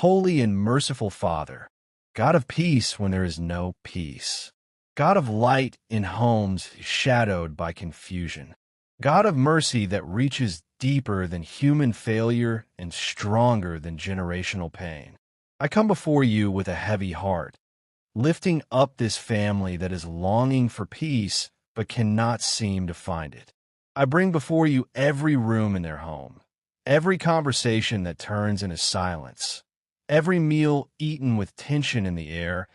Holy and merciful Father, God of peace when there is no peace, God of light in homes shadowed by confusion, God of mercy that reaches deeper than human failure and stronger than generational pain. I come before you with a heavy heart, lifting up this family that is longing for peace but cannot seem to find it. I bring before you every room in their home, every conversation that turns into silence, every meal eaten with tension in the air,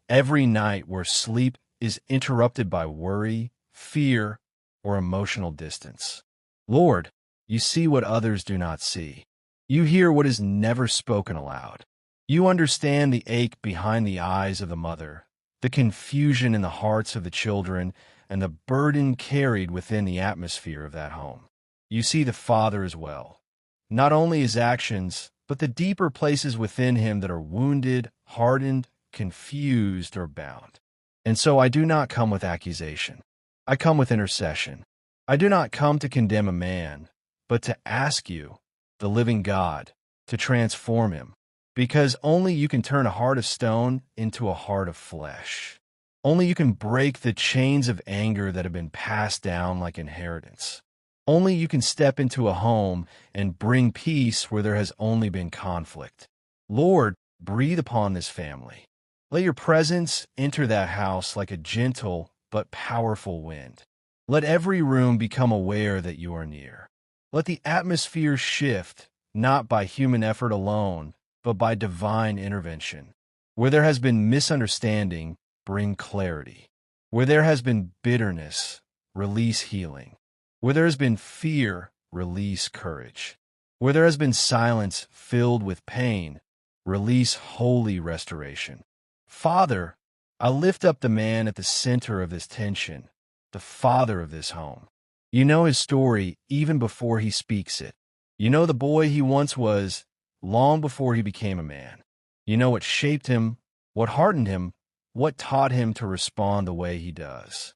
every night where sleep is interrupted by worry, fear, or emotional distance. Lord, you see what others do not see. You hear what is never spoken aloud. You understand the ache behind the eyes of the mother, the confusion in the hearts of the children, and the burden carried within the atmosphere of that home. You see the father as well, not only his actions, but the deeper places within him that are wounded, hardened, confused, or bound. And so I do not come with accusation. I come with intercession. I do not come to condemn a man, but to ask you, the living God, to transform him, because only you can turn a heart of stone into a heart of flesh. Only you can break the chains of anger that have been passed down like inheritance. Only you can step into a home and bring peace where there has only been conflict. Lord, breathe upon this family. Let your presence enter that house like a gentle but powerful wind. Let every room become aware that you are near. Let the atmosphere shift, not by human effort alone, but by divine intervention. Where there has been misunderstanding, bring clarity. Where there has been bitterness, release healing. Where there has been fear, release courage. Where there has been silence filled with pain, release holy restoration. Father, I lift up the man at the center of this tension, the father of this home. You know his story even before he speaks it. You know the boy he once was long before he became a man. You know what shaped him, what hardened him, what taught him to respond the way he does.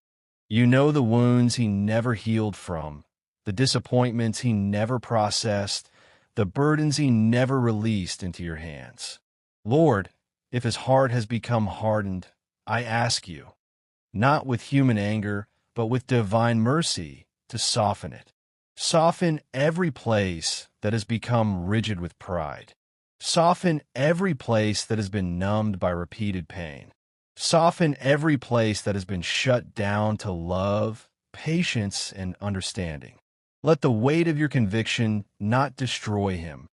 You know the wounds he never healed from, the disappointments he never processed, the burdens he never released into your hands. Lord, if his heart has become hardened, I ask you, not with human anger, but with divine mercy, to soften it. Soften every place that has become rigid with pride. Soften every place that has been numbed by repeated pain. Soften every place that has been shut down to love, patience, and understanding. Let the weight of your conviction not destroy him,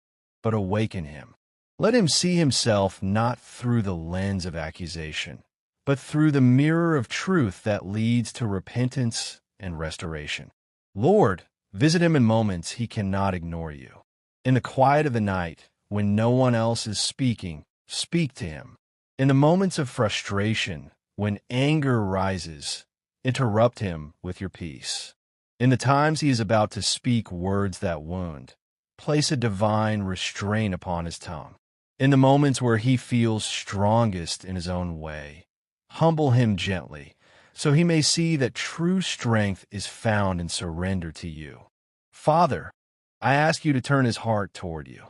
but awaken him. Let him see himself not through the lens of accusation, but through the mirror of truth that leads to repentance and restoration. Lord, visit him in moments he cannot ignore you. In the quiet of the night, when no one else is speaking, speak to him. In the moments of frustration, when anger rises, interrupt him with your peace. In the times he is about to speak words that wound, place a divine restraint upon his tongue. In the moments where he feels strongest in his own way, humble him gently, so he may see that true strength is found in surrender to you. Father, I ask you to turn his heart toward you,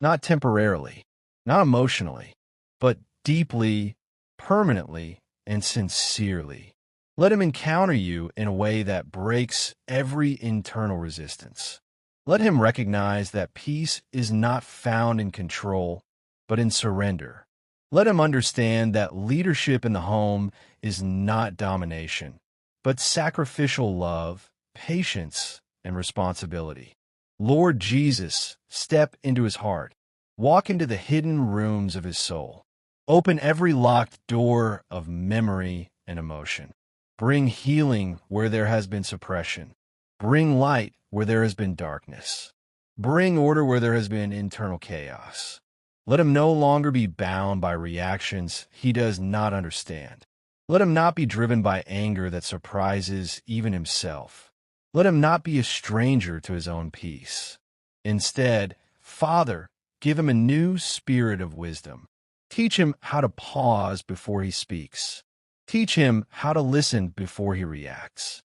not temporarily, not emotionally, but deeply, permanently, and sincerely. Let him encounter you in a way that breaks every internal resistance. Let him recognize that peace is not found in control, but in surrender. Let him understand that leadership in the home is not domination, but sacrificial love, patience, and responsibility. Lord Jesus, step into his heart. Walk into the hidden rooms of his soul. Open every locked door of memory and emotion. Bring healing where there has been suppression. Bring light where there has been darkness. Bring order where there has been internal chaos. Let him no longer be bound by reactions he does not understand. Let him not be driven by anger that surprises even himself. Let him not be a stranger to his own peace. Instead, Father, give him a new spirit of wisdom. Teach him how to pause before he speaks. Teach him how to listen before he reacts.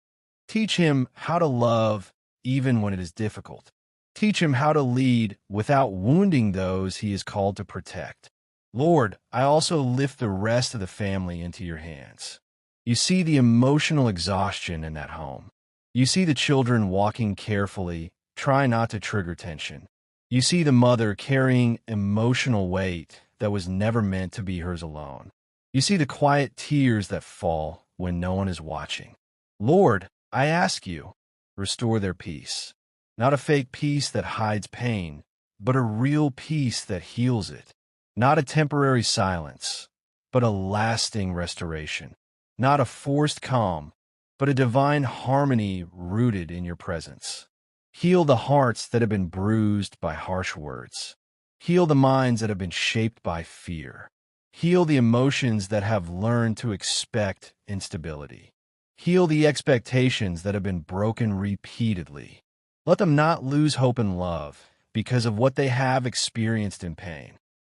Teach him how to love even when it is difficult. Teach him how to lead without wounding those he is called to protect. Lord, I also lift the rest of the family into your hands. You see the emotional exhaustion in that home. You see the children walking carefully, trying not to trigger tension. You see the mother carrying emotional weight that was never meant to be hers alone. You see the quiet tears that fall when no one is watching. Lord, I ask you, restore their peace. Not a fake peace that hides pain, but a real peace that heals it. Not a temporary silence, but a lasting restoration. Not a forced calm, but a divine harmony rooted in your presence. Heal the hearts that have been bruised by harsh words. Heal the minds that have been shaped by fear. Heal the emotions that have learned to expect instability. Heal the expectations that have been broken repeatedly. Let them not lose hope and love because of what they have experienced in pain.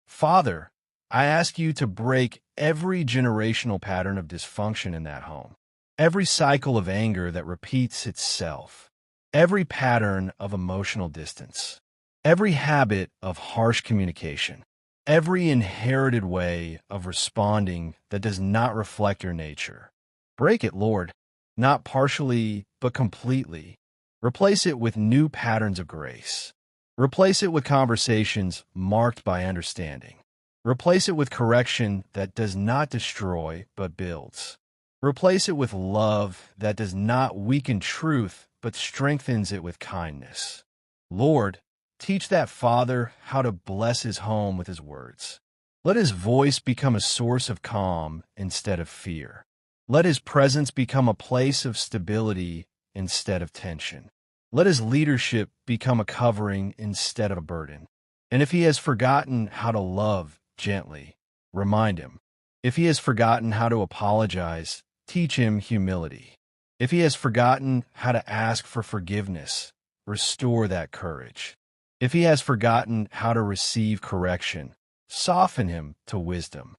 Father, I ask you to break every generational pattern of dysfunction in that home, every cycle of anger that repeats itself, every pattern of emotional distance, every habit of harsh communication, every inherited way of responding that does not reflect your nature. Break it, Lord, not partially, but completely. Replace it with new patterns of grace. Replace it with conversations marked by understanding. Replace it with correction that does not destroy, but builds. Replace it with love that does not weaken truth, but strengthens it with kindness. Lord, teach that father how to bless his home with his words. Let his voice become a source of calm instead of fear. Let his presence become a place of stability instead of tension. Let his leadership become a covering instead of a burden. And if he has forgotten how to love gently, remind him. If he has forgotten how to apologize, teach him humility. If he has forgotten how to ask for forgiveness, restore that courage. If he has forgotten how to receive correction, soften him to wisdom.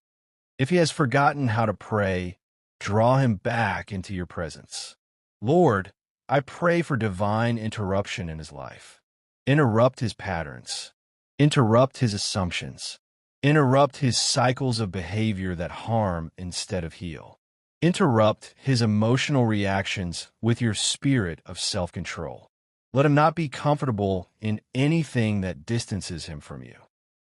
If he has forgotten how to pray, draw him back into your presence. Lord, I pray for divine interruption in his life. Interrupt his patterns. Interrupt his assumptions. Interrupt his cycles of behavior that harm instead of heal. Interrupt his emotional reactions with your spirit of self-control. Let him not be comfortable in anything that distances him from you.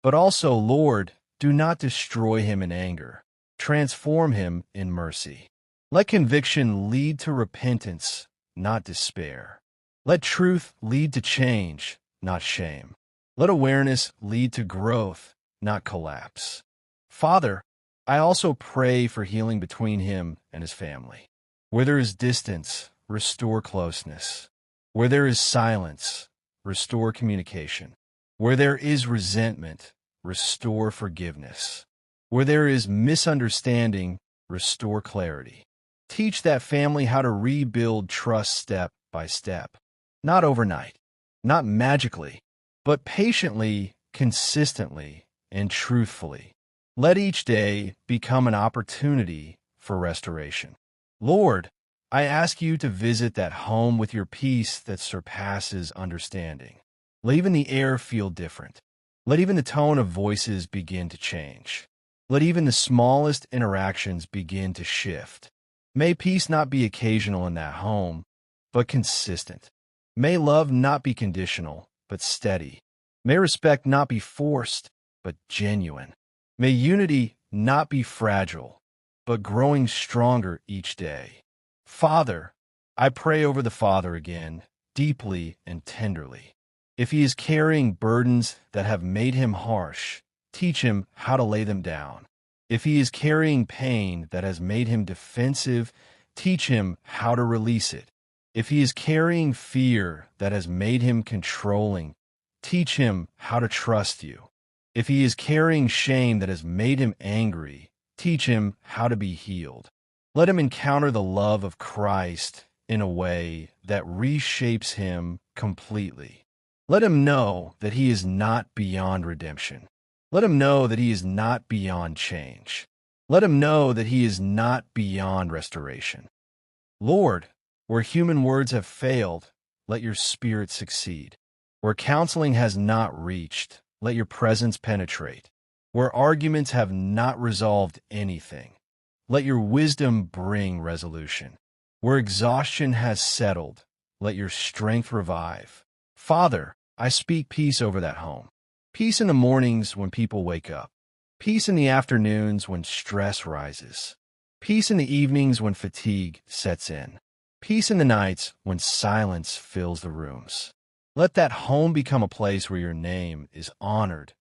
But also, Lord, do not destroy him in anger. Transform him in mercy. Let conviction lead to repentance, not despair. Let truth lead to change, not shame. Let awareness lead to growth, not collapse. Father, I also pray for healing between him and his family. Where there is distance, restore closeness. Where there is silence, restore communication. Where there is resentment, restore forgiveness. Where there is misunderstanding, restore clarity. Teach that family how to rebuild trust step by step. Not overnight, not magically, but patiently, consistently, and truthfully. Let each day become an opportunity for restoration. Lord, I ask you to visit that home with your peace that surpasses understanding. Let even the air feel different. Let even the tone of voices begin to change. Let even the smallest interactions begin to shift. May peace not be occasional in that home, but consistent. May love not be conditional, but steady. May respect not be forced, but genuine. May unity not be fragile, but growing stronger each day. Father, I pray over the father again, deeply and tenderly. If he is carrying burdens that have made him harsh, teach him how to lay them down. If he is carrying pain that has made him defensive, teach him how to release it. If he is carrying fear that has made him controlling, teach him how to trust you. If he is carrying shame that has made him angry, teach him how to be healed. Let him encounter the love of Christ in a way that reshapes him completely. Let him know that he is not beyond redemption. Let him know that he is not beyond change. Let him know that he is not beyond restoration. Lord, where human words have failed, let your Spirit succeed. Where counseling has not reached, let your presence penetrate. Where arguments have not resolved anything, let your wisdom bring resolution. Where exhaustion has settled, let your strength revive. Father, I speak peace over that home. Peace in the mornings when people wake up. Peace in the afternoons when stress rises. Peace in the evenings when fatigue sets in. Peace in the nights when silence fills the rooms. Let that home become a place where your name is honored,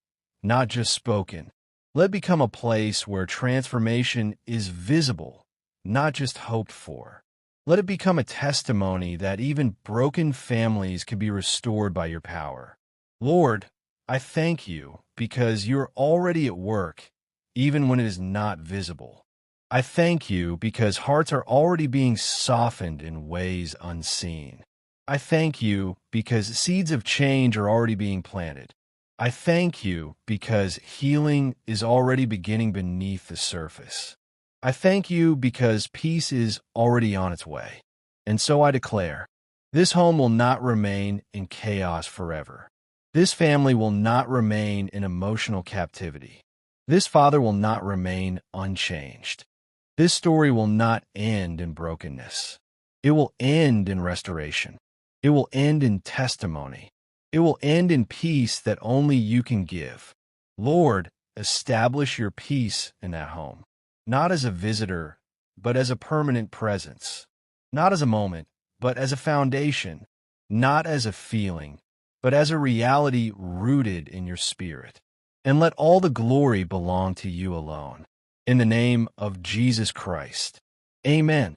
not just spoken. Let it become a place where transformation is visible, not just hoped for. Let it become a testimony that even broken families can be restored by your power. Lord, I thank you because you're already at work, even when it is not visible. I thank you because hearts are already being softened in ways unseen. I thank you because seeds of change are already being planted. I thank you because healing is already beginning beneath the surface. I thank you because peace is already on its way. And so I declare, this home will not remain in chaos forever. This family will not remain in emotional captivity. This father will not remain unchanged. This story will not end in brokenness. It will end in restoration. It will end in testimony. It will end in peace that only you can give. Lord, establish your peace in that home, not as a visitor, but as a permanent presence, not as a moment, but as a foundation, not as a feeling, but as a reality rooted in your spirit. And let all the glory belong to you alone. In the name of Jesus Christ. Amen.